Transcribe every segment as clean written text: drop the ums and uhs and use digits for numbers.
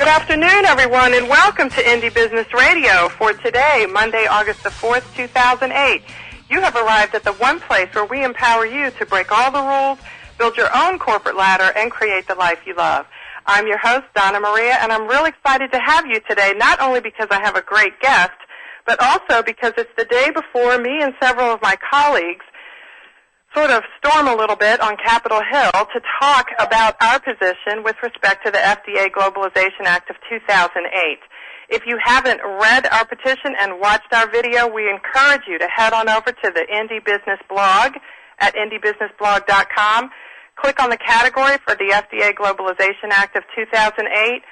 afternoon, everyone, and welcome to Indie Business Radio for today, Monday, August the 4th, 2008. You have arrived at the one place where we empower you to break all the rules, build your own corporate ladder, and create the life you love. I'm your host, Donna Maria, and I'm really excited to have you today, not only because I have a great guest, but also because it's the day before me and several of my colleagues sort of storm a little bit on Capitol Hill to talk about our position with respect to the FDA Globalization Act of 2008. If you haven't read our petition and watched our video, we encourage you to head on over to the Indie Business blog at indiebusinessblog.com. Click on the category for the FDA Globalization Act of 2008.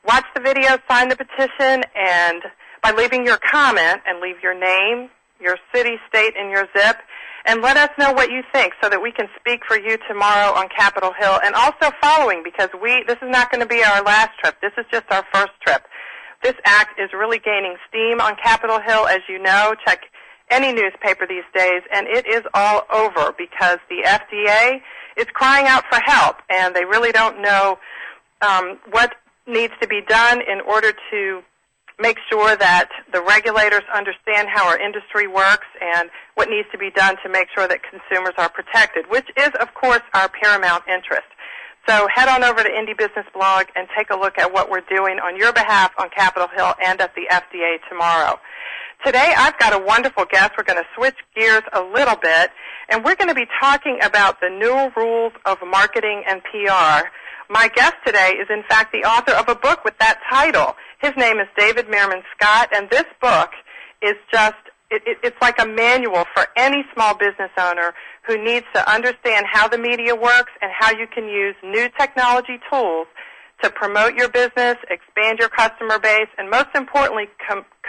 Watch the video, sign the petition, and by leaving your comment and leave your name, your city, state, and your zip, and let us know what you think so that we can speak for you tomorrow on Capitol Hill and also following, because this is not going to be our last trip. This is just our first trip. This act is really gaining steam on Capitol Hill, as you know. Check any newspaper these days, and it is all over because the FDA is crying out for help, and they really don't know what needs to be done in order to make sure that the regulators understand how our industry works and what needs to be done to make sure that consumers are protected, which is, of course, our paramount interest. So head on over to Indie Business Blog and take a look at what we're doing on your behalf on Capitol Hill and at the FDA tomorrow. Today, I've got a wonderful guest. We're going to switch gears a little bit, and we're going to be talking about the new rules of marketing and PR. My guest today is, in fact, the author of a book with that title. His name is David Meerman Scott, and this book is just, it's like a manual for any small business owner who needs to understand how the media works and how you can use new technology tools to promote your business, expand your customer base, and most importantly,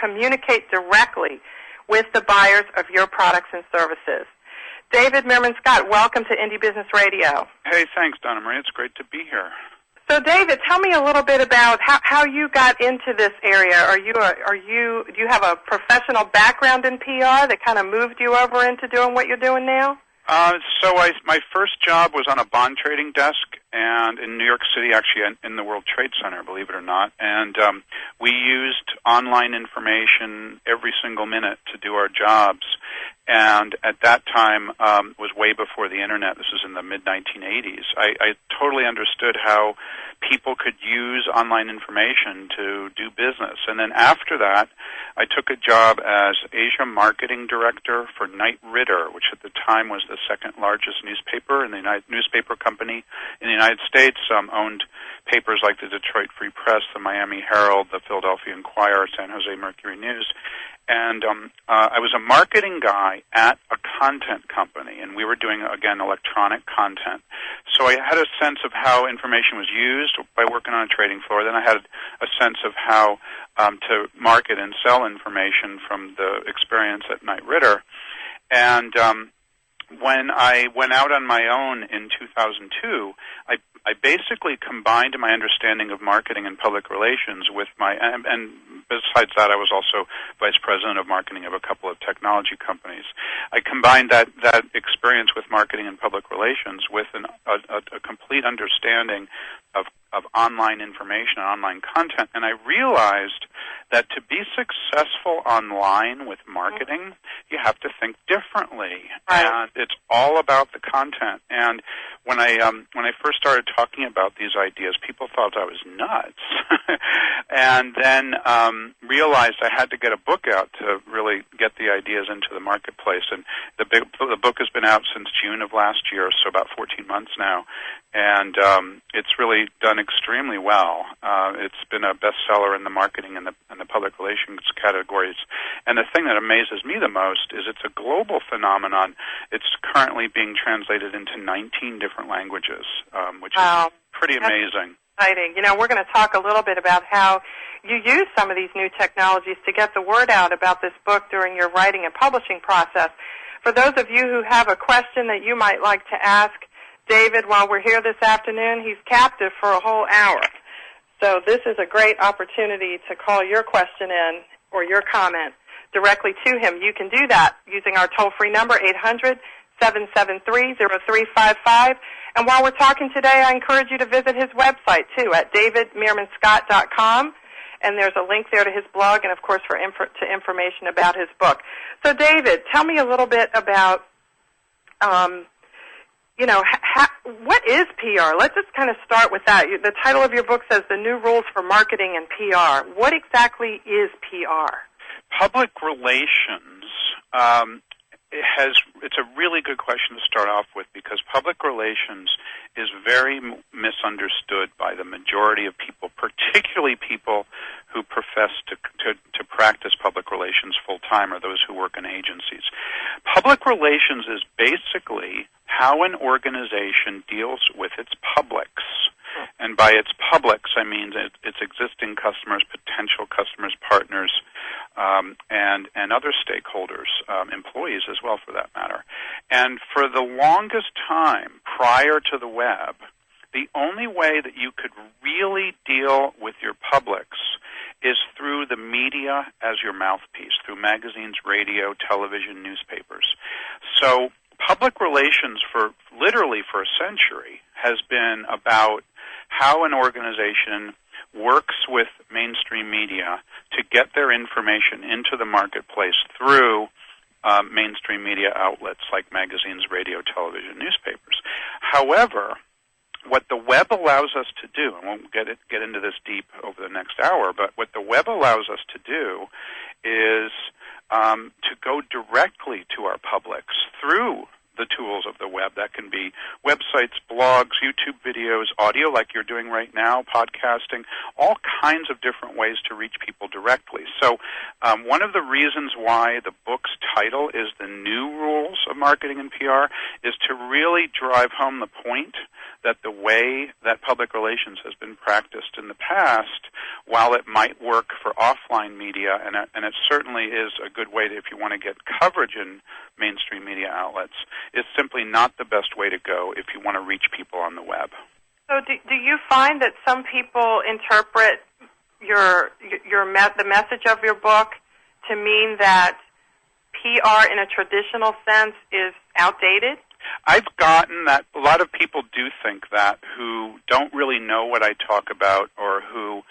communicate directly with the buyers of your products and services. David Meerman Scott, welcome to Indie Business Radio. Hey, thanks, Donna Marie. It's great to be here. So, David, tell me a little bit about how you got into this area. Do you have a professional background in PR that kind of moved you over into doing what you're doing now? My first job was on a bond trading desk, and in New York City, actually in the World Trade Center, believe it or not. And we used online information every single minute to do our jobs. And at that time, was way before the Internet. This was in the mid-1980s. I totally understood how people could use online information to do business. And then after that, I took a job as Asia Marketing Director for Knight Ridder, which at the time was the second largest newspaper in the newspaper company in the United States. Owned papers like the Detroit Free Press, the Miami Herald, the Philadelphia Inquirer, San Jose Mercury News. And I was a marketing guy at a content company, and we were doing, again, electronic content. So I had a sense of how information was used by working on a trading floor. Then I had a sense of how to market and sell information from the experience at Knight Ridder. And when I went out on my own in 2002, I basically combined my understanding of marketing and public relations with and besides that, I was also vice president of marketing of a couple of technology companies. I combined that experience with marketing and public relations with a complete understanding of online information and online content, and I realized that to be successful online with marketing, you have to think differently, and it's all about the content. And when I first started talking about these ideas, people thought I was nuts, and then realized I had to get a book out to really get the ideas into the marketplace. And the book has been out since June of last year, so about 14 months now, and it's really done extremely well. It's been a bestseller in the marketing and the public relations categories. And the thing that amazes me the most is it's a global phenomenon. It's currently being translated into 19 different languages, which is pretty amazing. That's exciting. You know, we're going to talk a little bit about how you use some of these new technologies to get the word out about this book during your writing and publishing process. For those of you who have a question that you might like to ask David while we're here this afternoon, he's captive for a whole hour. So this is a great opportunity to call your question in or your comment directly to him. You can do that using our toll-free number, 773-0355. And while we're talking today, I encourage you to visit his website, too, at davidmeermanscott.com. And there's a link there to his blog and, of course, to information about his book. So, David, tell me a little bit about, what is PR? Let's just kind of start with that. The title of your book says The New Rules for Marketing and PR. What exactly is PR? Public relations it's a really good question to start off with, because public relations is very misunderstood by the majority of people, particularly people who profess to practice public relations full-time, or those who work in agencies. Public relations is basically how an organization deals with its publics. And by its publics, I mean its existing customers, potential customers, partners, and other stakeholders, employees as well, for that matter. And for the longest time prior to the web, the only way that you could really deal with your publics is through the media as your mouthpiece, through magazines, radio, television, newspapers. So public relations literally for a century has been about how an organization works with mainstream media to get their information into the marketplace through mainstream media outlets like magazines, radio, television, newspapers. However, what the web allows us to do, and we'll get into this deep over the next hour, but what the web allows us to do is to go directly to our publics through the tools of the web. That can be websites, blogs, YouTube videos, audio like you're doing right now, podcasting, all kinds of different ways to reach people directly. So one of the reasons why the book's title is The New Rules of Marketing and PR is to really drive home the point that the way that public relations has been practiced in the past, while it might work for offline media, and it certainly is a good way if you want to get coverage in mainstream media outlets, is simply not the best way to go if you want to reach people on the web. So do you find that some people interpret the message of your book to mean that PR in a traditional sense is outdated? I've gotten that. A lot of people do think that, who don't really know what I talk about, or who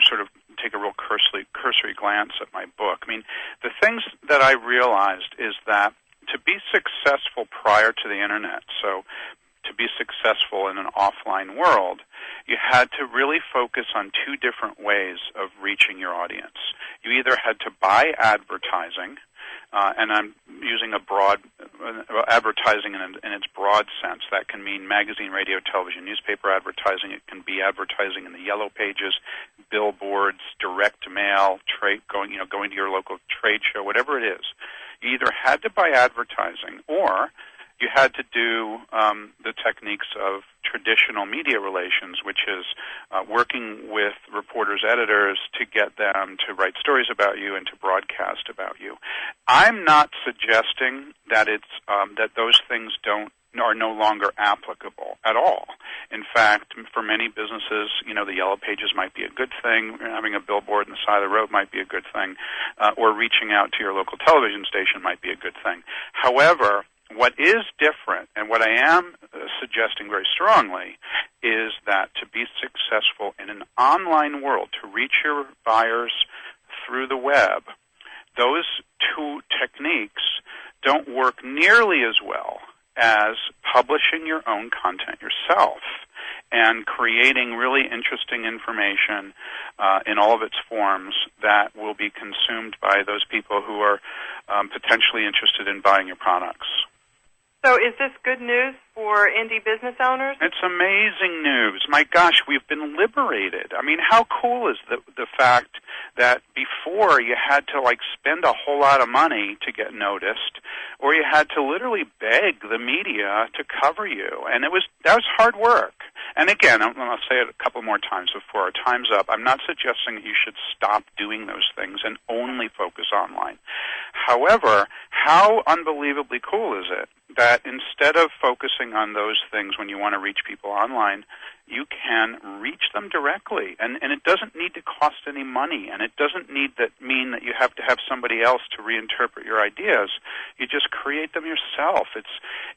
sort of take a real cursory glance at my book. I mean, the things that I realized is that to be successful prior to the Internet, so to be successful in an offline world, you had to really focus on two different ways of reaching your audience. You either had to buy advertising, and I'm using advertising in its broad sense. That can mean magazine, radio, television, newspaper advertising. It can be advertising in the yellow pages, billboards, direct mail, going to your local trade show, whatever it is. You either had to buy advertising, or you had to do the techniques of traditional media relations, which is working with reporters, editors, to get them to write stories about you and to broadcast about you. I'm not suggesting that that those things are no longer applicable at all. In fact, for many businesses, the yellow pages might be a good thing. Having a billboard on the side of the road might be a good thing, or reaching out to your local television station might be a good thing. However, what is different, and what I am suggesting very strongly, is that to be successful in an online world, to reach your buyers through the web, those two techniques don't work nearly as well as publishing your own content yourself and creating really interesting information in all of its forms that will be consumed by those people who are potentially interested in buying your products. So is this good news for indie business owners? It's amazing news. My gosh, we've been liberated. I mean, how cool is the fact that before you had to spend a whole lot of money to get noticed, or you had to literally beg the media to cover you, and that was hard work. And again, I'll say it a couple more times before our time's up. I'm not suggesting that you should stop doing those things and only focus online. However, how unbelievably cool is it that instead of focusing on those things when you want to reach people online, you can reach them directly, and it doesn't need to cost any money, and it doesn't need that mean that you have to have somebody else to reinterpret your ideas. You just create them yourself.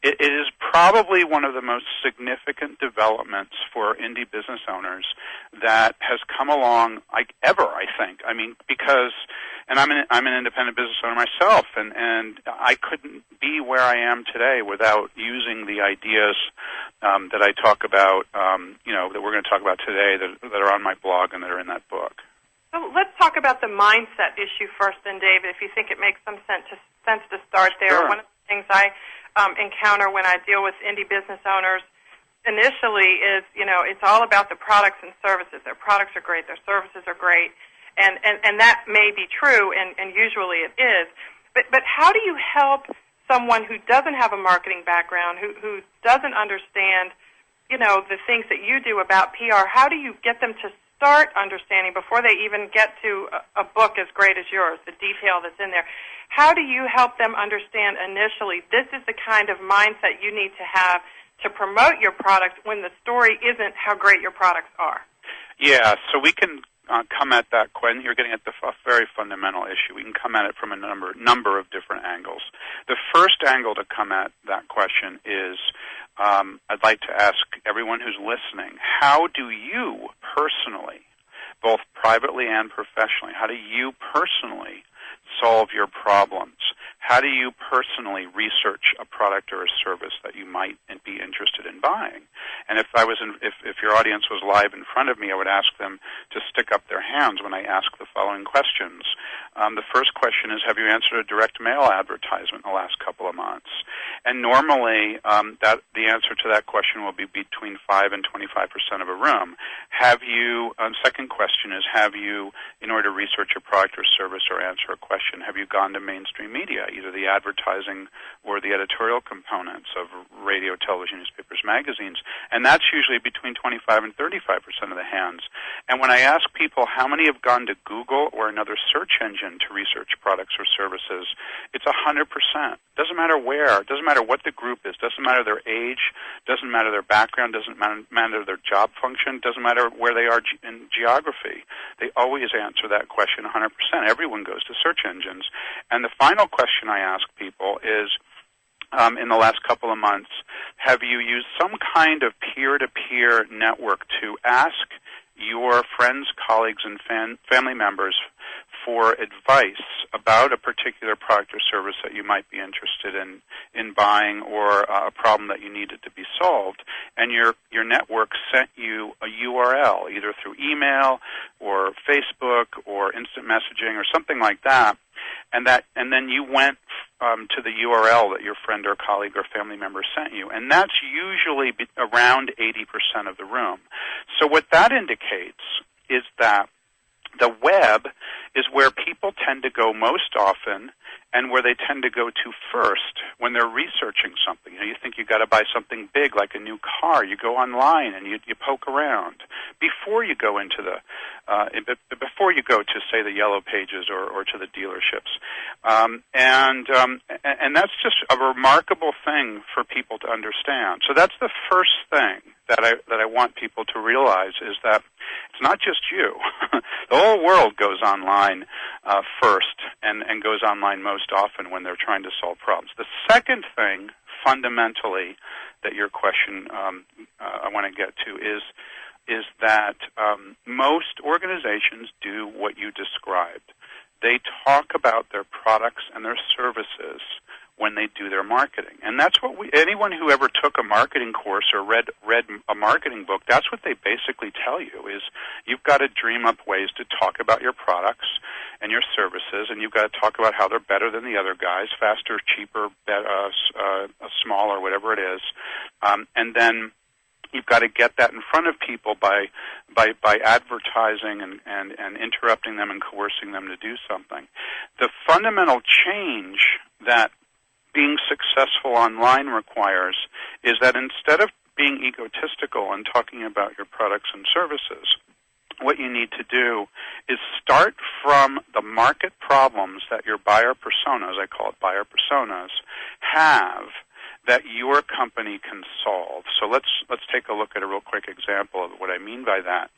It is probably one of the most significant developments for indie business owners that has come along ever, I think. I mean, because, and I'm an independent business owner myself, and I couldn't be where I am today without using the ideas that I talk about, that we're going to talk about today, that are on my blog and that are in that book. So let's talk about the mindset issue first, then, David, if you think it makes some sense to start there. Sure. One of the things I encounter when I deal with indie business owners initially is, it's all about the products and services. Their products are great, their services are great, and that may be true, and usually it is. But how do you help someone who doesn't have a marketing background, who doesn't understand, the things that you do about PR? How do you get them to start understanding before they even get to a book as great as yours, the detail that's in there? How do you help them understand initially this is the kind of mindset you need to have to promote your products when the story isn't how great your products are? Yeah, so we can come at that question. You're getting at the very fundamental issue. We can come at it from a number of different angles. The first angle to come at that question is, I'd like to ask everyone who's listening, how do you personally, both privately and professionally, how do you personally solve your problems? How do you personally research a product or a service that you might be interested in buying? And if your audience was live in front of me, I would ask them to stick up their hands when I ask the following questions. The first question is, have you answered a direct mail advertisement in the last couple of months? And normally, the answer to that question will be between 5 and 25% of a room. Second question is, have you, in order to research a product or service or answer a question, have you gone to mainstream media, either the advertising or the editorial components of radio, television, newspapers, magazines? And that's usually between 25 and 35% of the hands. And when I ask people how many have gone to Google or another search engine to research products or services, it's 100%. Doesn't matter where, doesn't matter what the group is, doesn't matter their age, doesn't matter their background, doesn't matter their job function, doesn't matter where they are in geography. They always answer that question 100%. Everyone goes to search engines. And the final question I ask people is, in the last couple of months, have you used some kind of peer-to-peer network to ask your friends, colleagues, and family members for advice about a particular product or service that you might be interested in buying, or a problem that you needed to be solved, and your network sent you a URL, either through email or Facebook or instant messaging or something like that, and then you went to the URL that your friend or colleague or family member sent you, and that's usually around 80% of the room. So what that indicates is that the web is where people tend to go most often, and where they tend to go to first when they're researching something. You think you got to buy something big, like a new car. You go online and you poke around before you go into before you go to, say, the Yellow Pages or to the dealerships. And that's just a remarkable thing for people to understand. So that's the first thing that I want people to realize, is that it's not just you. The whole world goes online first and goes online most often when they're trying to solve problems. The second thing, fundamentally, that your question I want to get to is that most organizations do what you described. They talk about their products and their services when they do their marketing. And that's what anyone who ever took a marketing course or read a marketing book, that's what they basically tell you, is you've got to dream up ways to talk about your products and your services, and you've got to talk about how they're better than the other guys, faster, cheaper, smaller, whatever it is. And then you've got to get that in front of people by advertising and interrupting them and coercing them to do something. The fundamental change that being successful online requires is that instead of being egotistical and talking about your products and services, what you need to do is start from the market problems that your buyer personas, I call it buyer personas, have, that your company can solve. So let's take a look at a real quick example of what I mean by that.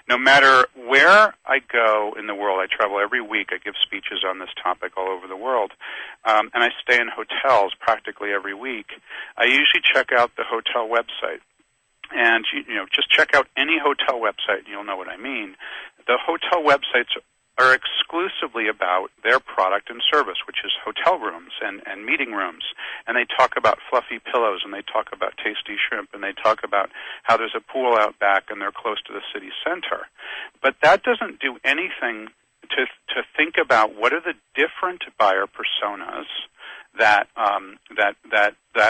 No matter where I go in the world, I travel every week. I give speeches on this topic all over the world, and I stay in hotels practically every week. I usually check out the hotel website. And, just check out any hotel website and you'll know what I mean. The hotel websites are exclusively about their product and service, which is hotel rooms and meeting rooms. And they talk about fluffy pillows, and they talk about tasty shrimp, and they talk about how there's a pool out back and they're close to the city center. But that doesn't do anything to think about what are the different buyer personas that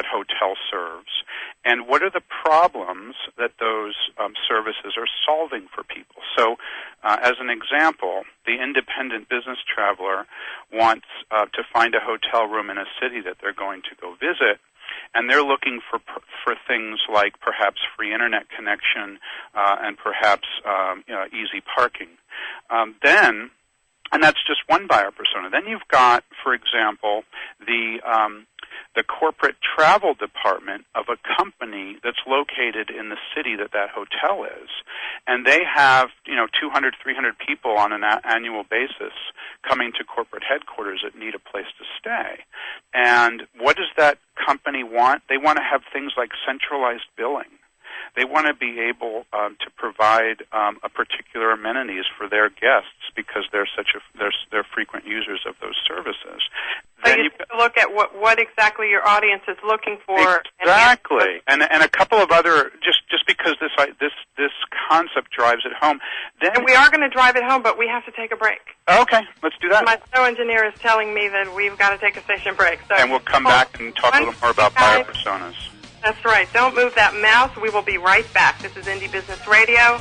hotel serves, and what are the problems that those services are solving for people. So, as an example, the independent business traveler wants to find a hotel room in a city that they're going to go visit, and they're looking for things like perhaps free internet connection and perhaps easy parking. And that's just one buyer persona. Then you've got, for example, the corporate travel department of a company that's located in the city that hotel is. And they have, 200, 300 people on an annual basis coming to corporate headquarters that need a place to stay. And what does that company want? They want to have things like centralized billing. They want to be able to provide a particular amenities for their guests because they're frequent users of those services. So you have to look at what exactly your audience is looking for. Exactly, and a couple of other just because this concept drives it home. And we are going to drive it home, but we have to take a break. Okay, let's do that. My show engineer is telling me that we've got to take a station break. So and we'll come back and talk a little more about buyer personas. That's right. Don't move that mouse. We will be right back. This is Indie Business Radio.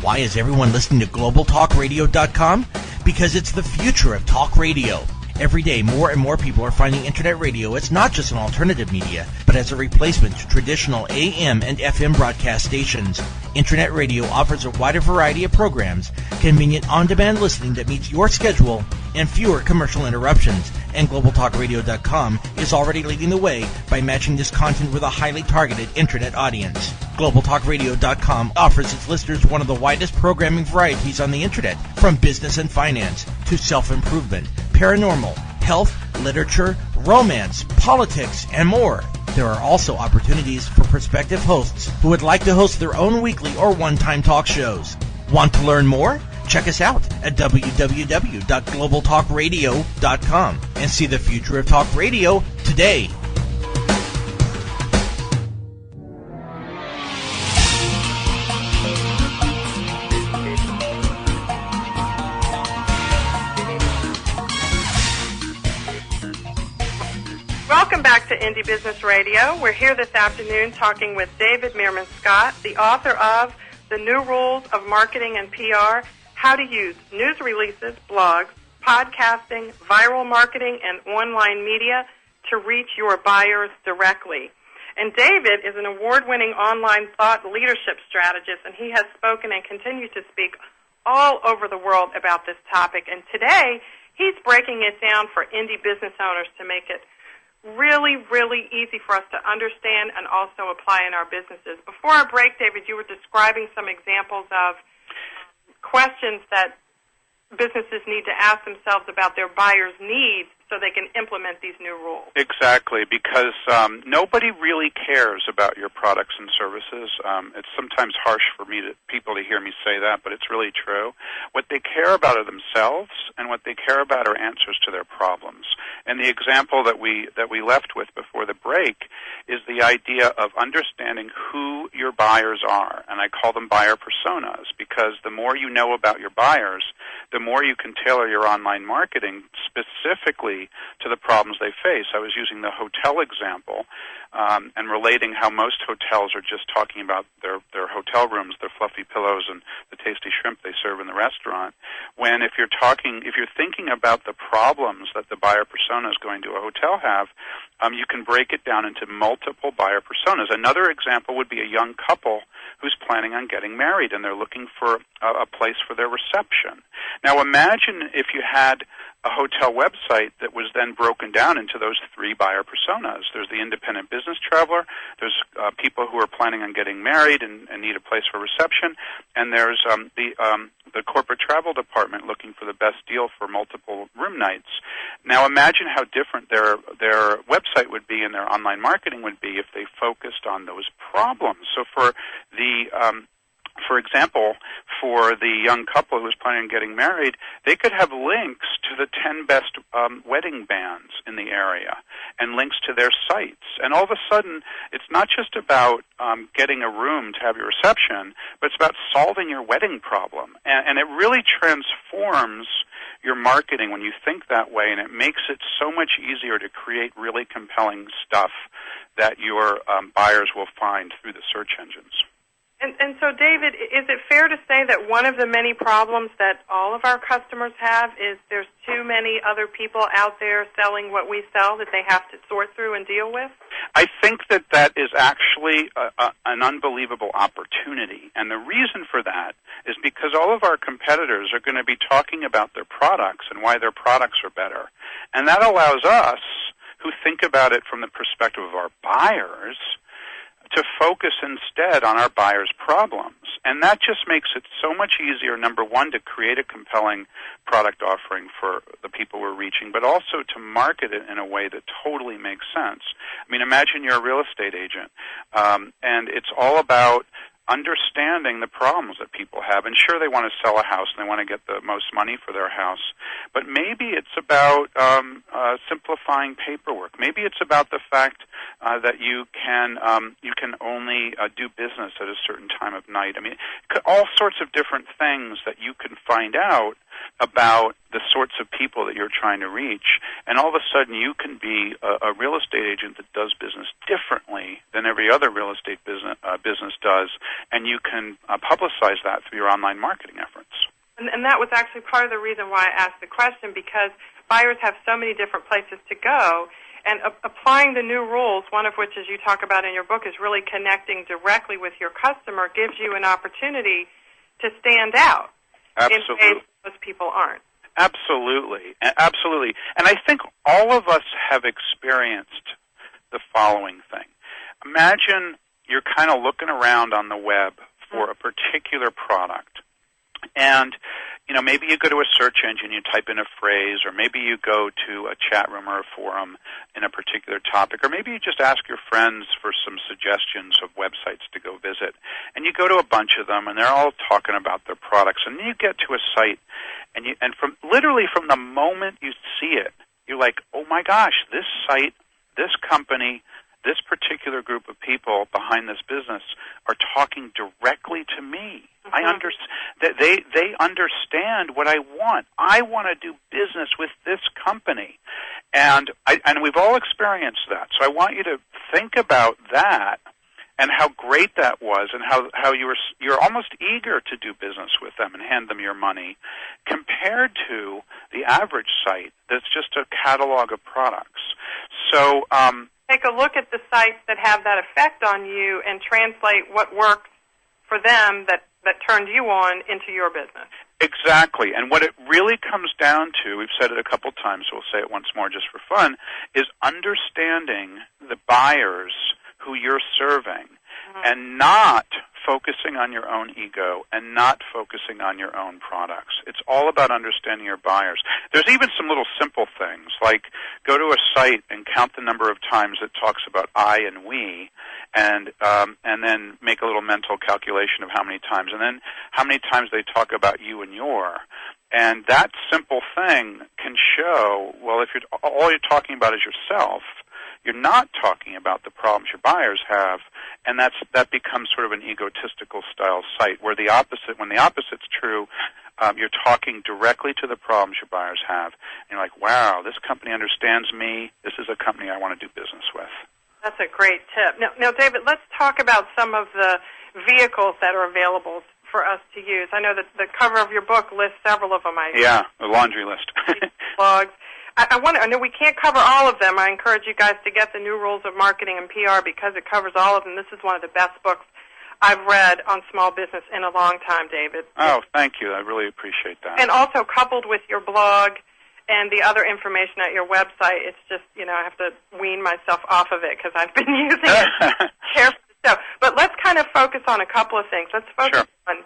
Why is everyone listening to GlobalTalkRadio.com? Because it's the future of talk radio. Every day, more and more people are finding Internet radio as not just an alternative media, but as a replacement to traditional AM and FM broadcast stations. Internet radio offers a wider variety of programs, convenient on-demand listening that meets your schedule, and fewer commercial interruptions. And GlobalTalkRadio.com is already leading the way by matching this content with a highly targeted Internet audience. GlobalTalkRadio.com offers its listeners one of the widest programming varieties on the Internet, from business and finance to self-improvement, paranormal, health, literature, romance, politics, and more. There are also opportunities for prospective hosts who would like to host their own weekly or one-time talk shows. Want to learn more? Check us out at www.globaltalkradio.com and see the future of talk radio today. Welcome back to Indie Business Radio. We're here this afternoon talking with David Meerman Scott, the author of The New Rules of Marketing and PR, How to Use News Releases, Blogs, Podcasting, Viral Marketing, and Online Media to Reach Your Buyers Directly. And David is an award-winning online thought leadership strategist, and he has spoken and continues to speak all over the world about this topic. And today, he's breaking it down for indie business owners to make it really, really easy for us to understand and also apply in our businesses. Before our break, David, you were describing some examples of questions that businesses need to ask themselves about their buyers' needs so they can implement these new rules. Exactly, because nobody really cares about your products and services. It's sometimes harsh for people to hear me say that, but it's really true. What they care about are themselves, and what they care about are answers to their problems. And the example that we left with before the break is the idea of understanding who your buyers are, and I call them buyer personas, because the more you know about your buyers, the more you can tailor your online marketing specifically to the problems they face. I was using the hotel example and relating how most hotels are just talking about their hotel rooms, their fluffy pillows, and the tasty shrimp they serve in the restaurant. When if you're thinking about the problems that the buyer personas going to a hotel have, you can break it down into multiple buyer personas. Another example would be a young couple who's planning on getting married, and they're looking for a place for their reception. Now imagine if you had a hotel website that was then broken down into those three buyer personas. There's the independent business traveler, there's people who are planning on getting married and need a place for reception, and there's the corporate travel department looking for the best deal for multiple room nights. Now imagine how different their website would be and their online marketing would be if they focused on those problems. So for example, for the young couple who was planning on getting married, they could have links to the 10 best wedding bands in the area and links to their sites. And all of a sudden, it's not just about getting a room to have your reception, but it's about solving your wedding problem. And it really transforms your marketing when you think that way, and it makes it so much easier to create really compelling stuff that your buyers will find through the search engines. And so, David, is it fair to say that one of the many problems that all of our customers have is there's too many other people out there selling what we sell that they have to sort through and deal with? I think that is actually an unbelievable opportunity. And the reason for that is because all of our competitors are going to be talking about their products and why their products are better. And that allows us, who think about it from the perspective of our buyers, to focus instead on our buyers' problems. And that just makes it so much easier, number one, to create a compelling product offering for the people we're reaching, but also to market it in a way that totally makes sense. I mean, imagine you're a real estate agent, and it's all about understanding the problems that people have. And sure, they want to sell a house and they want to get the most money for their house, but maybe it's about simplifying paperwork. Maybe it's about the fact that you can only do business at a certain time of night. I mean, all sorts of different things that you can find out about the sorts of people that you're trying to reach, and all of a sudden you can be a real estate agent that does business differently than every other real estate business does, and you can publicize that through your online marketing efforts. And that was actually part of the reason why I asked the question, because buyers have so many different places to go, and applying the new rules, one of which, as you talk about in your book, is really connecting directly with your customer, gives you an opportunity to stand out. Absolutely. In ways most people aren't. Absolutely. Absolutely. And I think all of us have experienced the following thing. Imagine you're kind of looking around on the web for a particular product. And, you know, maybe you go to a search engine, you type in a phrase, or maybe you go to a chat room or a forum in a particular topic, or maybe you just ask your friends for some suggestions of websites to go visit. And you go to a bunch of them, and they're all talking about their products. And then you get to a site, and from literally from the moment you see it, you're like, oh my gosh, this site, this company, this particular group of people behind this business are talking directly to me. I understand that they understand what I want. I want to do business with this company, and we've all experienced that. So I want you to think about that and how great that was, and how you're almost eager to do business with them and hand them your money, compared to the average site that's just a catalog of products. So take a look at the sites that have that effect on you and translate what works for them that turned you on into your business. Exactly. And what it really comes down to, we've said it a couple times, so we'll say it once more just for fun, is understanding the buyers who you're serving, and not focusing on your own ego and not focusing on your own products. It's all about understanding your buyers. There's even some little simple things, like go to a site and count the number of times it talks about I and we, and then make a little mental calculation of how many times, and then how many times they talk about you and your. And that simple thing can show, well, if all you're talking about is yourself, you're not talking about the problems your buyers have, and that becomes sort of an egotistical style site where when the opposite's true, You're talking directly to the problems your buyers have. And you're like, wow, this company understands me. This is a company I want to do business with. That's a great tip. Now, David, let's talk about some of the vehicles that are available for us to use. I know that the cover of your book lists several of them. Yeah, a laundry list. Blogs. I know we can't cover all of them. I encourage you guys to get the New Rules of Marketing and PR because it covers all of them. This is one of the best books I've read on small business in a long time, David. Oh, thank you. I really appreciate that. And also coupled with your blog and the other information at your website, it's just, I have to wean myself off of it because I've been using it carefully. But let's kind of focus on a couple of things. Let's focus on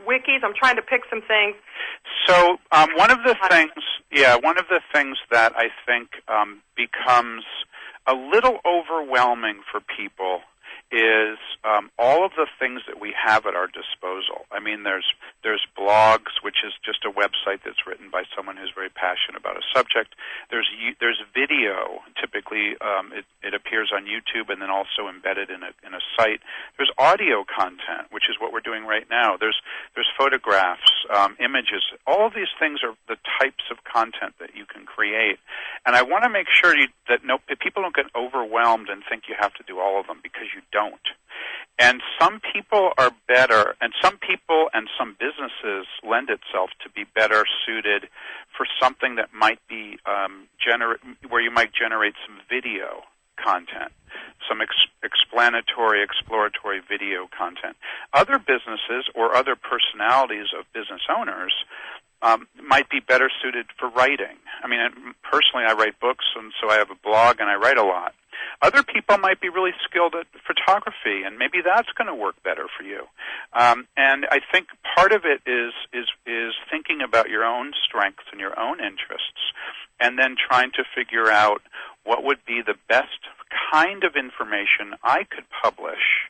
wikis. I'm trying to pick some things. So one of the things that I think becomes a little overwhelming for people is all of the things that we have at our disposal. I mean, there's blogs, which is just a website that's written by someone who's very passionate about a subject. There's video. Typically, it appears on YouTube and then also embedded in a site. There's audio content, which is what we're doing right now. There's photographs, images. All of these things are the types of content that you can create. And I want to make sure that people don't get overwhelmed and think you have to do all of them, because you don't. And some people are better, and some people and some businesses lend itself to be better suited for something that might be where you might generate some video content, some explanatory, exploratory video content. Other businesses or other personalities of business owners might be better suited for writing. I mean, personally, I write books, and so I have a blog, and I write a lot. Other people might be really skilled at photography, and maybe that's going to work better for you. And I think part of it is thinking about your own strengths and your own interests, and then trying to figure out what would be the best kind of information I could publish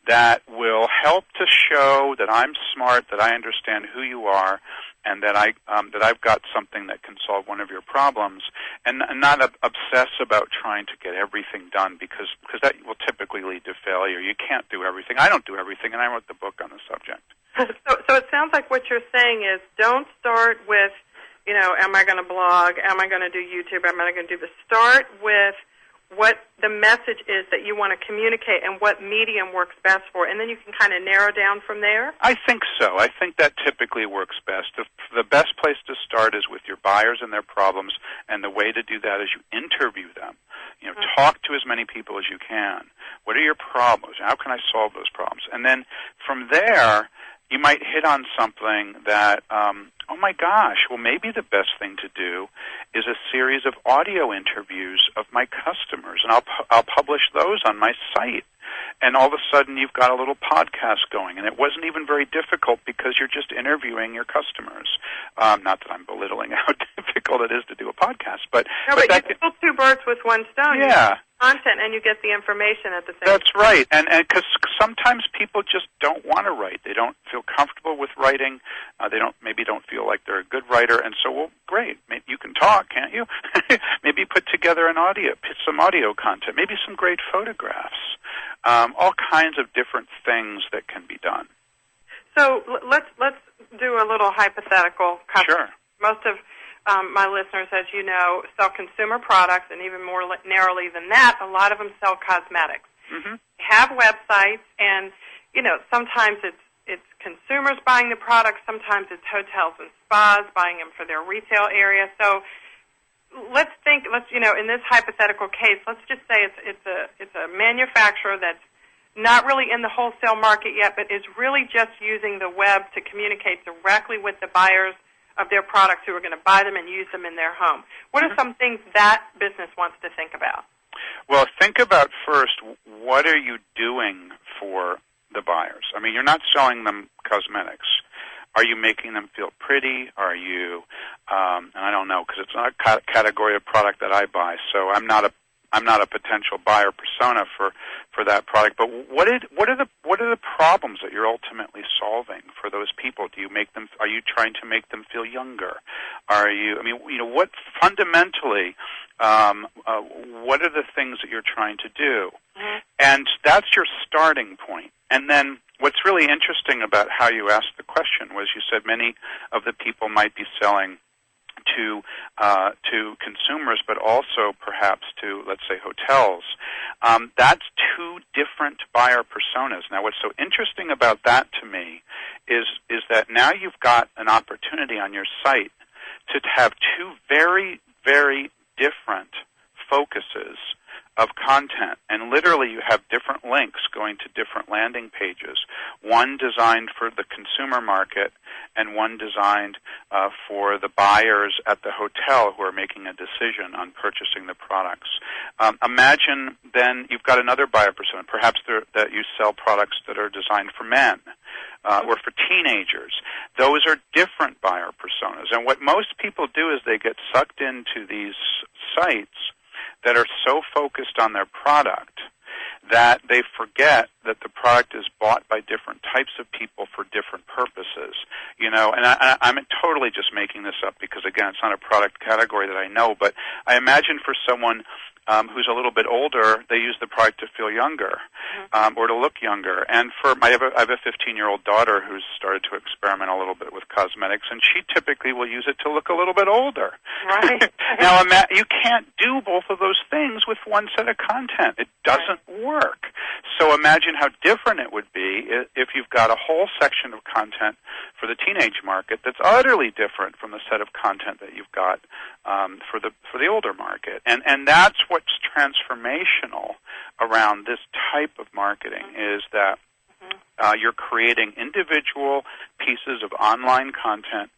that will help to show that I'm smart, that I understand who you are, and that I've got something that can solve one of your problems, and not obsess about trying to get everything done, because that will typically lead to failure. You can't do everything. I don't do everything, and I wrote the book on the subject. So it sounds like what you're saying is, don't start with, am I going to blog? Am I going to do YouTube? Am I going to do this? Start with what the message is that you want to communicate and what medium works best for, and then you can kind of narrow down from there? I think so. I think that typically works best. The best place to start is with your buyers and their problems, and the way to do that is you interview them. Talk to as many people as you can. What are your problems? How can I solve those problems? And then from there, you might hit on something that, oh my gosh, well, maybe the best thing to do is a series of audio interviews of my customers, and I'll publish those on my site. And all of a sudden, you've got a little podcast going, and it wasn't even very difficult because you're just interviewing your customers. Not that I'm belittling how difficult it is to do a podcast, but you kill two birds with one stone. Yeah. You get content and you get the information at the same time. That's right, and because sometimes people just don't want to write. They don't feel comfortable with writing. They don't feel like they're a good writer, and so, well, great. Maybe you can talk, can't you? Maybe put together some audio content, maybe some great photographs. All kinds of different things that can be done. So let's do a little hypothetical. Sure. Most of my listeners, as you know, sell consumer products, and even more narrowly than that, a lot of them sell cosmetics. Mm-hmm. They have websites, and sometimes it's consumers buying the products, sometimes it's hotels and spas buying them for their retail area. So let's in this hypothetical case, let's just say it's a manufacturer that's not really in the wholesale market yet, but is really just using the web to communicate directly with the buyers of their products who are going to buy them and use them in their home. What are some things that business wants to think about? Well, think about first, what are you doing for the buyers? I mean, you're not selling them cosmetics. Are you making them feel pretty? Are you, and I don't know, because it's not a category of product that I buy, so I'm not a potential buyer persona for that product. But what are the problems that you're ultimately solving for those people? Are you trying to make them feel younger? What fundamentally, what are the things that you're trying to do? Mm-hmm. And that's your starting point. And then what's really interesting about how you asked the question was you said many of the people might be selling to consumers, but also perhaps to, let's say, hotels. That's two different buyer personas. Now, what's so interesting about that to me is that now you've got an opportunity on your site to have two very, very different focuses of content, and literally you have different links going to different landing pages, one designed for the consumer market and one designed for the buyers at the hotel who are making a decision on purchasing the products. Imagine then you've got another buyer persona, perhaps that you sell products that are designed for men or for teenagers. Those are different buyer personas, and what most people do is they get sucked into these sites that are so focused on their product that they forget that the product is bought by different types of people for different purposes. And I'm totally just making this up because, again, it's not a product category that I know, but I imagine for someone who's a little bit older, they use the product to feel younger or to look younger. And I have a 15-year-old daughter who's started to experiment a little bit with cosmetics, and she typically will use it to look a little bit older. Right. Now, you can't do both of those things with one set of content. It doesn't work. So imagine how different it would be if you've got a whole section of content for the teenage market that's utterly different from the set of content that you've got for the older market. And that's what's transformational around this type of marketing is that you're creating individual pieces of online content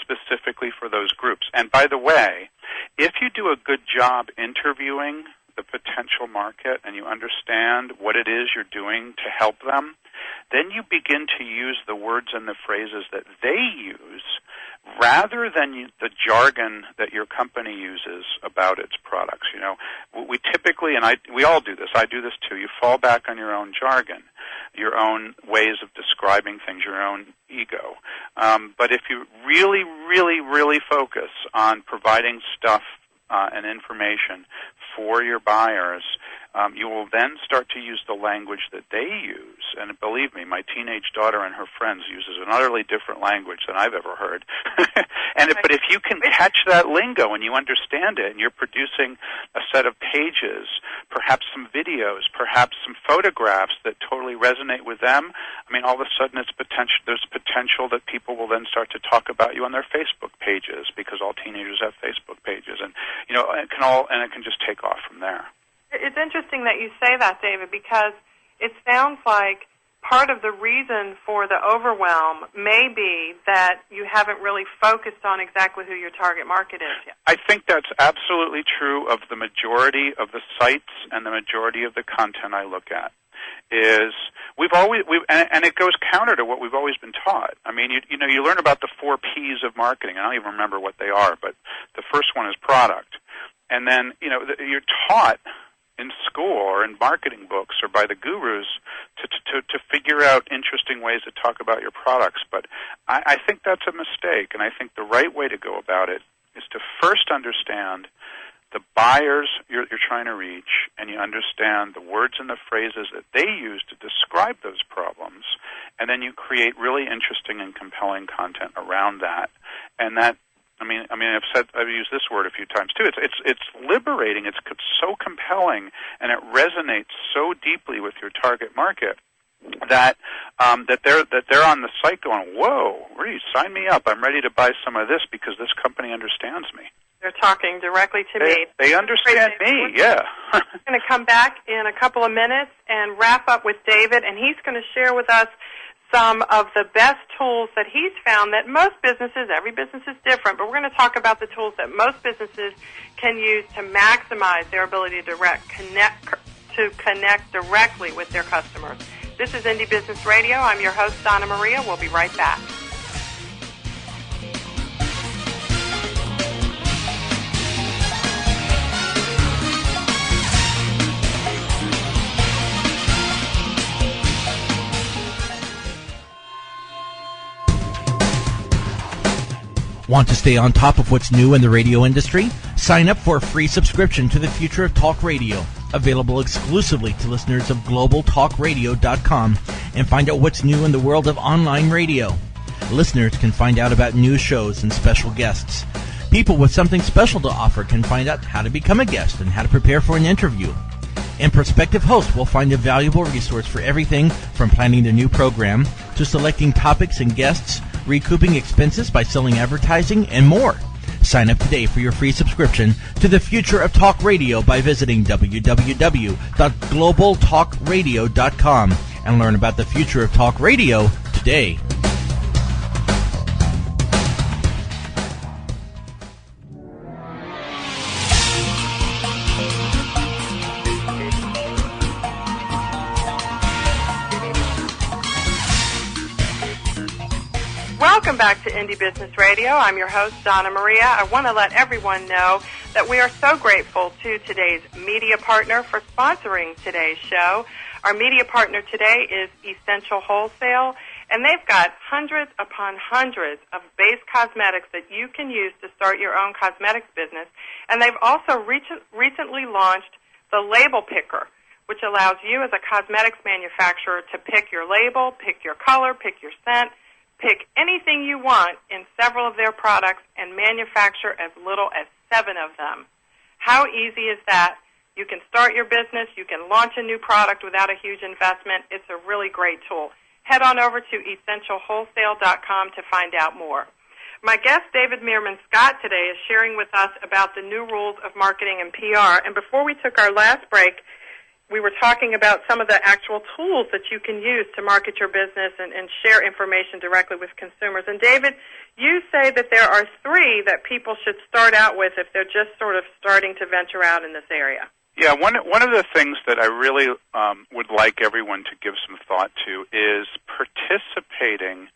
specifically for those groups. And by the way, if you do a good job interviewing the potential market and you understand what it is you're doing to help them, then you begin to use the words and the phrases that they use rather than the jargon that your company uses about its products. We typically, and we all do this, I do this too, you fall back on your own jargon, your own ways of describing things, your own ego. But if you really, really, really focus on providing stuff and information for your buyers, you will then start to use the language that they use. And believe me, my teenage daughter and her friends uses an utterly different language than I've ever heard. But if you can catch that lingo and you understand it and you're producing a set of pages, perhaps some videos, perhaps some photographs that totally resonate with them, all of a sudden there's potential that people will then start to talk about you on their Facebook pages because all teenagers have Facebook pages. And, it can just take off from there. It's interesting that you say that, David, because it sounds like part of the reason for the overwhelm may be that you haven't really focused on exactly who your target market is yet. I think that's absolutely true of the majority of the sites and the majority of the content I look at. And it goes counter to what we've always been taught. You learn about the 4 P's of marketing. I don't even remember what they are, but the first one is product. And then, you're taught in school or in marketing books or by the gurus to figure out interesting ways to talk about your products. But I think that's a mistake, and I think the right way to go about it is to first understand the buyers you're trying to reach, and you understand the words and the phrases that they use to describe those problems, and then you create really interesting and compelling content around that. And that, I've used this word a few times too. It's liberating. It's so compelling, and it resonates so deeply with your target market that they're on the site going, "Whoa, really? Sign me up! I'm ready to buy some of this because this company understands me." They're talking directly to me. They understand me. Yeah. I'm going to come back in a couple of minutes and wrap up with David, and he's going to share with us some of the best tools that he's found that most businesses, every business is different, but we're going to talk about the tools that most businesses can use to maximize their ability to connect directly with their customers. This is Indie Business Radio. I'm your host, Donna Maria. We'll be right back. Want to stay on top of what's new in the radio industry? Sign up for a free subscription to the Future of Talk Radio. available exclusively to listeners of globaltalkradio.com, and find out what's new in the world of online radio. Listeners can find out about new shows and special guests. People with something special to offer can find out how to become a guest and how to prepare for an interview. And prospective hosts will find a valuable resource for everything from planning the new program to selecting topics and guests, recouping expenses by selling advertising, and more. Sign up today for your free subscription to the Future of Talk Radio by visiting www.globaltalkradio.com and learn about the future of talk radio today. Welcome back to Indie Business Radio. I'm your host, Donna Maria. I want to let everyone know that we are so grateful to today's media partner for sponsoring today's show. Our media partner today is Essential Wholesale, and they've got hundreds upon hundreds of base cosmetics that you can use to start your own cosmetics business. And they've also recently launched the Label Picker, which allows you as a cosmetics manufacturer to pick your label, pick your color, pick your scent, pick anything you want in several of their products and manufacture as little as 7 of them. How easy is that? You can start your business. You can launch a new product without a huge investment. It's a really great tool. Head on over to essentialwholesale.com to find out more. My guest, David Meerman Scott, today is sharing with us about the new rules of marketing and PR. And before we took our last break, we were talking about some of the actual tools that you can use to market your business and share information directly with consumers. And David, you say that there are 3 that people should start out with if they're just sort of starting to venture out in this area. Yeah, one of the things that I really would like everyone to give some thought to is participating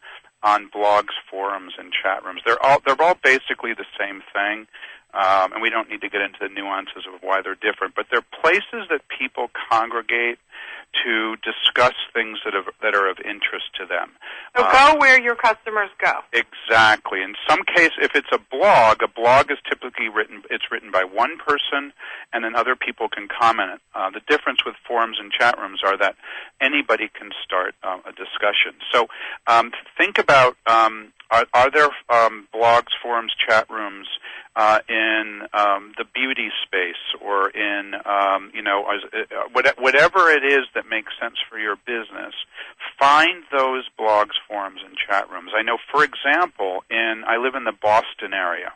on blogs, forums, and chat rooms. They're all basically the same thing. And we don't need to get into the nuances of why they're different, but they're places that people congregate to discuss things that are of interest to them. So go where your customers go. Exactly. In some case, if it's a blog is typically written by one person, and then other people can comment. The difference with forums and chat rooms are that anybody can start a discussion. So think about, are there blogs, forums, chat rooms in the beauty space, or in whatever it is that makes sense for your business? Find those blogs, forums, and chat rooms. I know, for example, I live in the Boston area,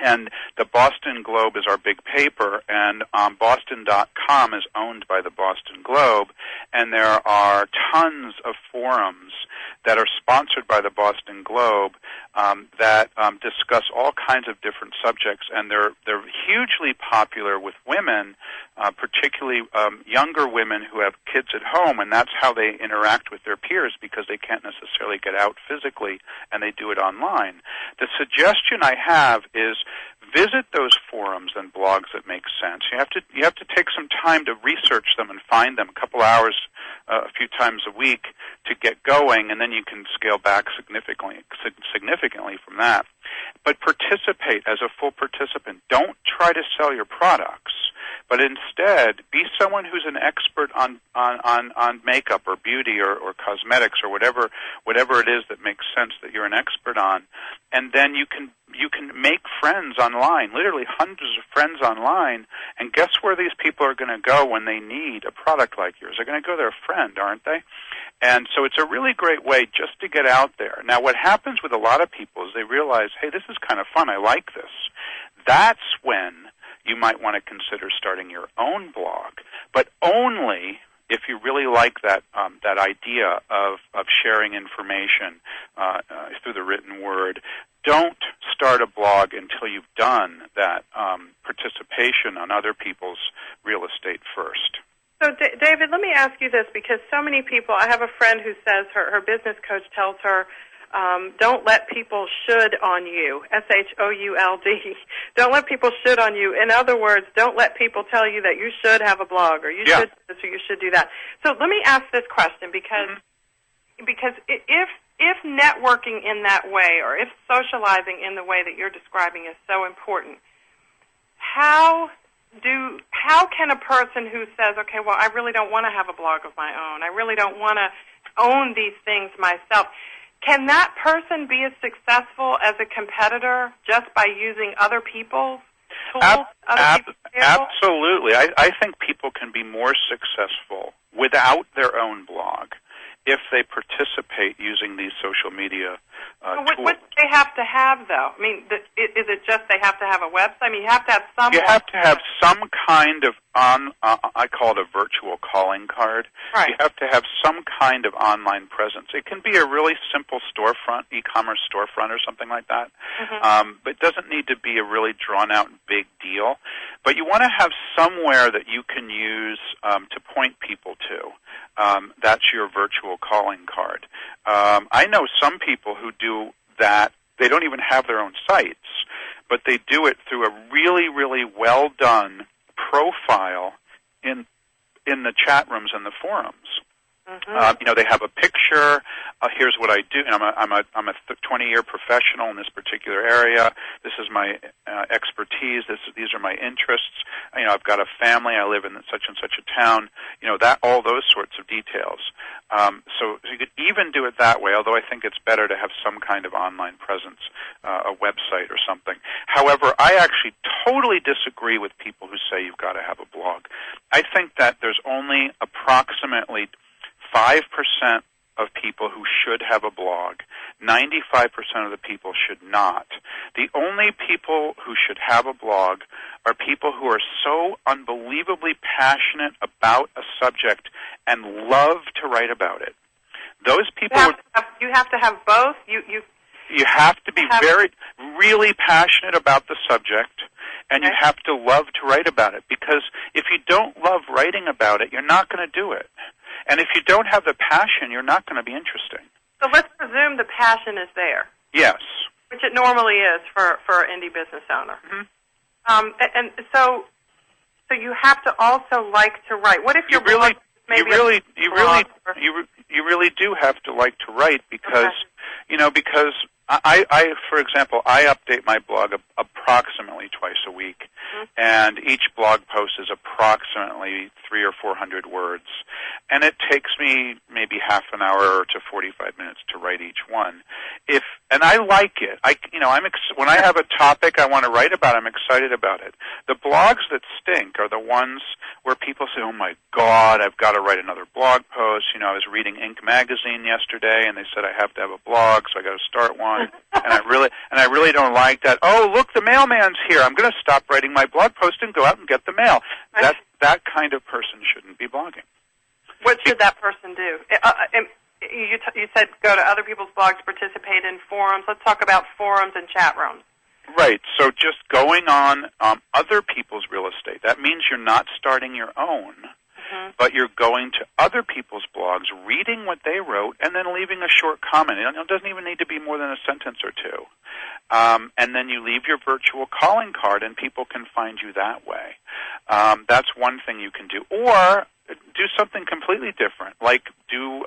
and the Boston Globe is our big paper, and Boston.com is owned by the Boston Globe, and there are tons of forums that are sponsored by the Boston Globe that discuss all kinds of different subjects, and they're hugely popular with women, particularly younger women who have kids at home, and that's how they interact with their peers because they can't necessarily get out physically, and they do it online. The suggestion I have is visit those forums and blogs that make sense. You have to take some time to research them and find them, a couple hours a few times a week to get going, and then you can scale back significantly from that. But participate as a full participant. Don't try to sell your products, but instead be someone who's an expert on makeup or beauty or cosmetics or whatever it is that makes sense that you're an expert on, and then you can make friends online, literally hundreds of friends online, and guess where these people are going to go when they need a product like yours? They're going to go to their friend, aren't they? And so it's a really great way just to get out there. Now, what happens with a lot of people is they realize, hey, this is kind of fun. I like this. That's when you might want to consider starting your own blog, but only if you really like that idea of sharing information through the written word. Don't start a blog until you've done that participation on other people's real estate first. So, David, let me ask you this, because so many people, I have a friend who says her business coach tells her, don't let people should on you, SHOULD. Don't let people should on you. In other words, don't let people tell you that you should have a blog or you should do this or you should do that. So let me ask this question, because if networking in that way, or if socializing in the way that you're describing is so important, how how can a person who says, okay, well, I really don't want to have a blog of my own, I really don't want to own these things myself, can that person be as successful as a competitor just by using other people's tools? Absolutely. I think people can be more successful without their own blog if they participate using these social media tools. What do they have to have, though? I mean, is it just they have to have a website? I mean, you have to have some. You have to have some kind of I call it a virtual calling card. Right. You have to have some kind of online presence. It can be a really simple storefront, e-commerce storefront or something like that. Mm-hmm. But it doesn't need to be a really drawn-out big deal. But you want to have somewhere that you can use to point people to. That's your virtual calling card. I know some people who do that. They don't even have their own sites, but they do it through a really, really well-done profile in the chat rooms and the forums. Mm-hmm. They have a picture. Here's what I do. And I'm a 20-year professional in this particular area. This is my expertise. These are my interests. I've got a family. I live in such and such a town. All those sorts of details. So you could even do it that way. Although I think it's better to have some kind of online presence, a website or something. However, I actually totally disagree with people who say you've got to have a blog. I think that there's only approximately 5% of people who should have a blog. 95% of the people should not. The only people who should have a blog are people who are so unbelievably passionate about a subject and love to write about it. Those people you have to have both. You have to be really passionate about the subject, and you have to love to write about it, because if you don't love writing about it, you're not going to do it. And if you don't have the passion, you're not going to be interesting. So let's presume the passion is there. Yes. Which it normally is for an indie business owner. Mm-hmm. And so you have to also like to write. What if you really do have to like to write, because because I for example, I update my blog approximately twice a week, and each blog post is approximately 300 or 400 words, and it takes me maybe half an hour to 45 minutes to write each one. And I like it. When I have a topic I want to write about, I'm excited about it. The blogs that stink are the ones where people say, "Oh my God, I've got to write another blog post." I was reading Inc. magazine yesterday, and they said I have to have a blog, so I got to start one. and I really don't like that. Oh, look, the mailman's here. I'm going to stop writing my blog post and go out and get the mail. That kind of person shouldn't be blogging. What should that person do? You said go to other people's blogs, participate in forums. Let's talk about forums and chat rooms. Right. So just going on other people's real estate. That means you're not starting your own, but you're going to other people's blogs, reading what they wrote, and then leaving a short comment. It doesn't even need to be more than a sentence or two. And then you leave your virtual calling card, and people can find you that way. That's one thing you can do. Or do something completely different, like do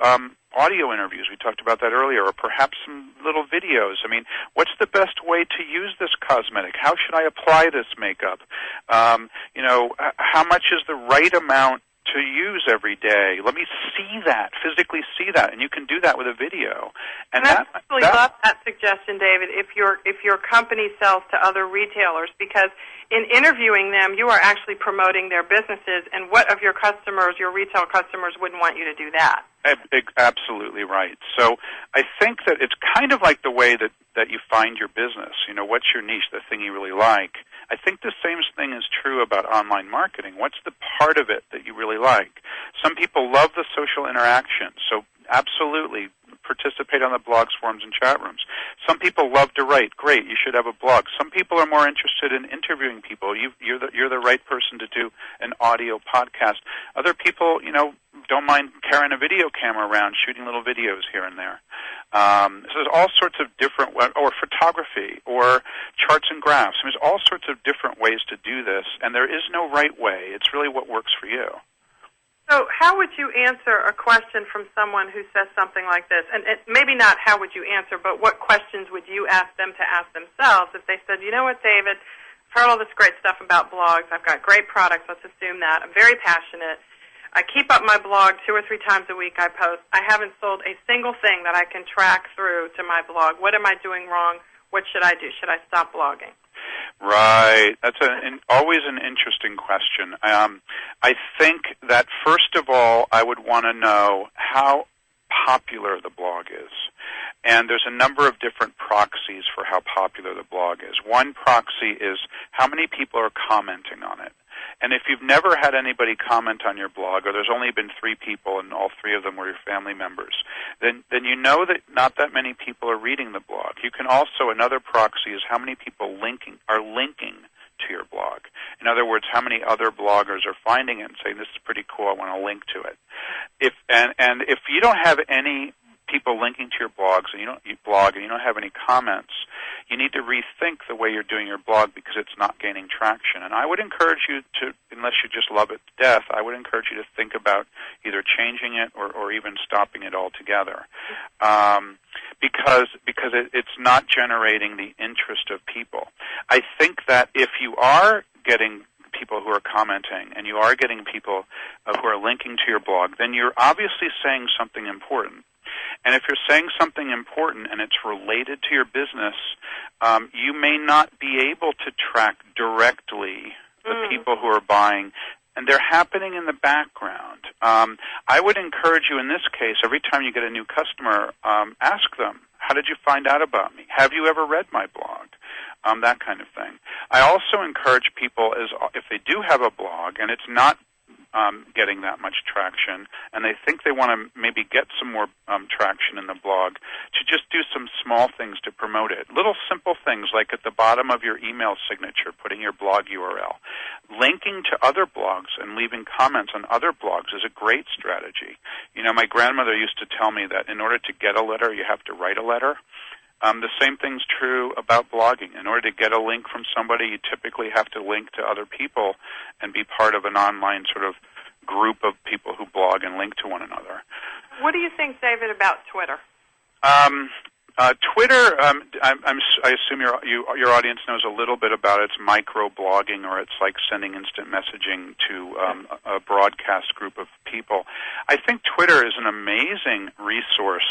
audio interviews. We talked about that earlier, or perhaps some little videos. I mean, what's the best way to use this cosmetic? How should I apply this makeup? How much is the right amount to use every day? Let me see that, physically see that, and you can do that with a video. And I really love that suggestion, David, if your company sells to other retailers, because in interviewing them, you are actually promoting their businesses, and what of your customers, your retail customers, wouldn't want you to do that? Absolutely right. So I think that it's kind of like the way that you find your business. What's your niche, the thing you really like? I think the same thing is true about online marketing. What's the part of it that you really like? Some people love the social interaction, so absolutely participate on the blogs, forums, and chat rooms. Some people love to write. Great, you should have a blog. Some people are more interested in interviewing people. You're the right person to do an audio podcast. Other people, don't mind carrying a video camera around, shooting little videos here and there. So there's all sorts of different, or photography, or charts and graphs. There's all sorts of different ways to do this, and there is no right way. It's really what works for you. So how would you answer a question from someone who says something like this? And maybe not how would you answer, but what questions would you ask them to ask themselves if they said, you know what, David, heard all this great stuff about blogs. I've got great products. Let's assume that. I'm very passionate. I keep up my blog 2 or 3 times a week I post. I haven't sold a single thing that I can track through to my blog. What am I doing wrong? What should I do? Should I stop blogging? Right. That's always an interesting question. I think that, first of all, I would want to know how popular the blog is. And there's a number of different proxies for how popular the blog is. One proxy is how many people are commenting on it. And if you've never had anybody comment on your blog, or there's only been 3 people and all 3 of them were your family members, then you know that not that many people are reading the blog. You can also, another proxy is how many people are linking to your blog. In other words, how many other bloggers are finding it and saying, this is pretty cool, I want to link to it. If you don't have any people linking to your blogs and you don't have any comments, you need to rethink the way you're doing your blog because it's not gaining traction. And I would encourage you to, unless you just love it to death, I would encourage you to think about either changing it or even stopping it altogether. Because it's not generating the interest of people. I think that if you are getting people who are commenting and you are getting people who are linking to your blog, then you're obviously saying something important. And if you're saying something important and it's related to your business, you may not be able to track directly the people who are buying, and they're happening in the background. I would encourage you in this case, every time you get a new customer, ask them, how did you find out about me? Have you ever read my blog? That kind of thing. I also encourage people, if they do have a blog and it's not getting that much traction, and they think they want to maybe get some more traction in the blog, to just do some small things to promote it. Little simple things like at the bottom of your email signature, putting your blog URL. Linking to other blogs and leaving comments on other blogs is a great strategy. You know, my grandmother used to tell me that in order to get a letter, you have to write a letter. The same thing's true about blogging. In order to get a link from somebody, you typically have to link to other people and be part of an online sort of group of people who blog and link to one another. What do you think, David, about Twitter? Twitter, I assume your audience knows a little bit about it. It's micro-blogging, or it's like sending instant messaging to a broadcast group of people. I think Twitter is an amazing resource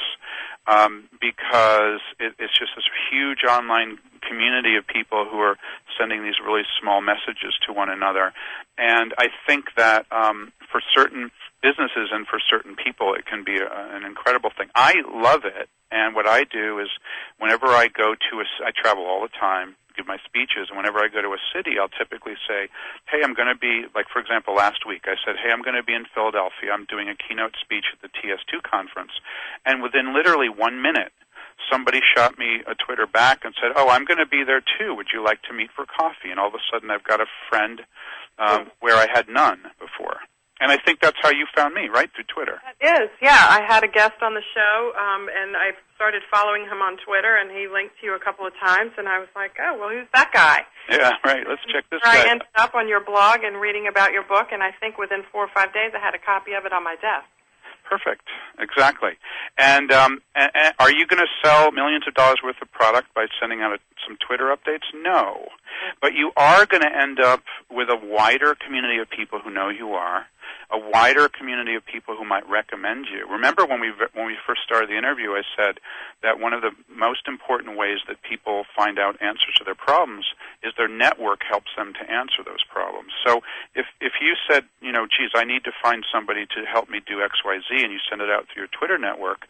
because it's just this huge online community of people who are sending these really small messages to one another. And I think that for certain businesses and for certain people, it can be an incredible thing. I love it, and what I do is whenever I go to I travel all the time, give my speeches, and whenever I go to a city, I'll typically say, hey, I'm going to be, like for example, last week, I said, hey, I'm going to be in Philadelphia. I'm doing a keynote speech at the TS2 conference. And within literally 1 minute, somebody shot me a Twitter back and said, oh, I'm going to be there too. Would you like to meet for coffee? And all of a sudden, I've got a friend where I had none before. And I think that's how you found me, right, through Twitter. It is, yeah. I had a guest on the show, and I started following him on Twitter, and he linked to you a couple of times, and I was like, oh, well, who's that guy? Yeah, right. Let's check this guy. I ended up on your blog and reading about your book, and I think within 4 or 5 days I had a copy of it on my desk. Perfect. Exactly. And are you going to sell millions of dollars worth of product by sending out some Twitter updates? No. But you are going to end up with a wider community of people who know you are, a wider community of people who might recommend you. Remember when we first started the interview, I said that one of the most important ways that people find out answers to their problems is their network helps them to answer those problems. So if you said, you know, geez, I need to find somebody to help me do XYZ, and you send it out through your Twitter network,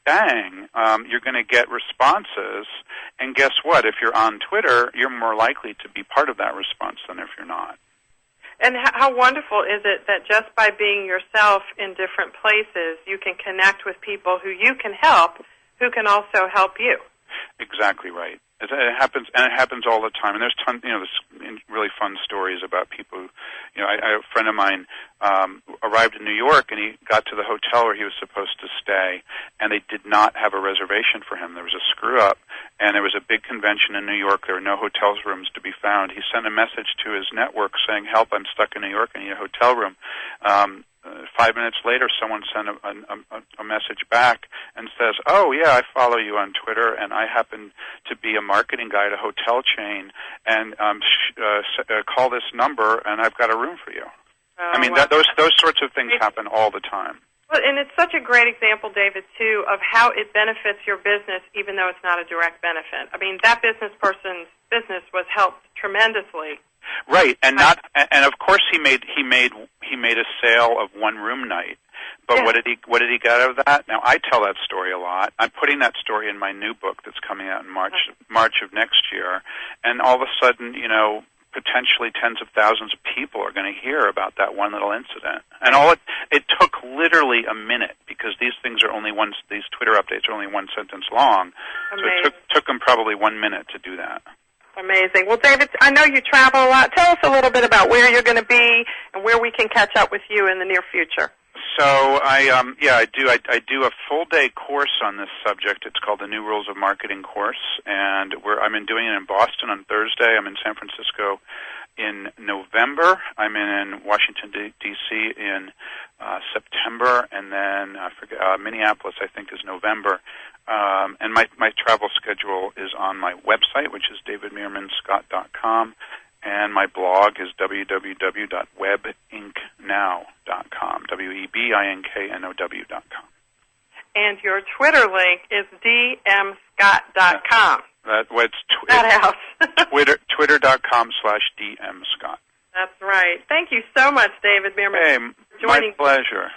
bang, you're going to get responses. And guess what? If you're on Twitter, you're more likely to be part of that response than if you're not. And how wonderful is it that just by being yourself in different places, you can connect with people who you can help, who can also help you? Exactly right. It happens, and it happens all the time. And there's there's really fun stories about people who, a friend of mine arrived in New York, and he got to the hotel where he was supposed to stay, and they did not have a reservation for him. There was a screw-up, and there was a big convention in New York. There were no hotel rooms to be found. He sent a message to his network saying, help, I'm stuck in New York, I need a hotel room. 5 minutes later, someone sent a message back and says, "Oh yeah, I follow you on Twitter, and I happen to be a marketing guy at a hotel chain, and call this number, and I've got a room for you." Oh, I mean, wow. those sorts of things happen all the time. Well, and it's such a great example, David, too, of how it benefits your business, even though it's not a direct benefit. I mean, that business person's business was helped tremendously. Right, and of course he made a sale of one room night. But yeah. What did he get out of that? Now I tell that story a lot. I'm putting that story in my new book that's coming out in March of next year, and all of a sudden, potentially tens of thousands of people are going to hear about that one little incident. And it took literally a minute, because these things are these Twitter updates are only one sentence long. Amazing. So it took them probably 1 minute to do that. Amazing. Well, David, I know you travel a lot. Tell us a little bit about where you're going to be and where we can catch up with you in the near future. So I do a full day course on this subject. It's called the New Rules of Marketing course, and I'm doing it in Boston on Thursday. I'm in San Francisco in November. I'm in Washington D.C. in September, and then Minneapolis, I think, is November. And my travel schedule is on my website, which is davidmeermanscott.com. And my blog is www.webinknow.com, WEBINKNOW.com. And your Twitter link is dmscott.com. Twitter.com/DMScott. That's right. Thank you so much, David Meerman, for joining. My pleasure.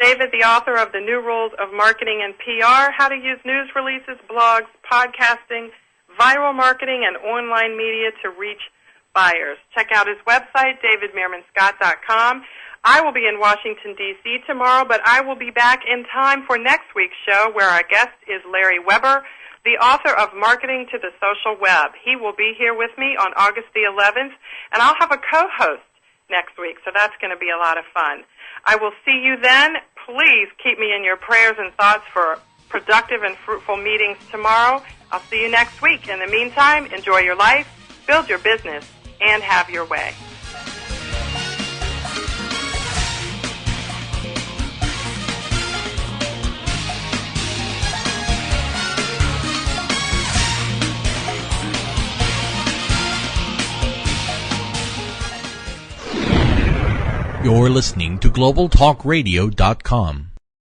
David, the author of The New Rules of Marketing and PR, How to Use News Releases, Blogs, Podcasting, Viral Marketing, and Online Media to Reach Buyers. Check out his website, davidmeermanscott.com. I will be in Washington, D.C. tomorrow, but I will be back in time for next week's show, where our guest is Larry Weber, the author of Marketing to the Social Web. He will be here with me on August the 11th, and I'll have a co-host next week, so that's going to be a lot of fun. I will see you then. Please keep me in your prayers and thoughts for productive and fruitful meetings tomorrow. I'll see you next week. In the meantime, enjoy your life, build your business, and have your way. You're listening to GlobalTalkRadio.com.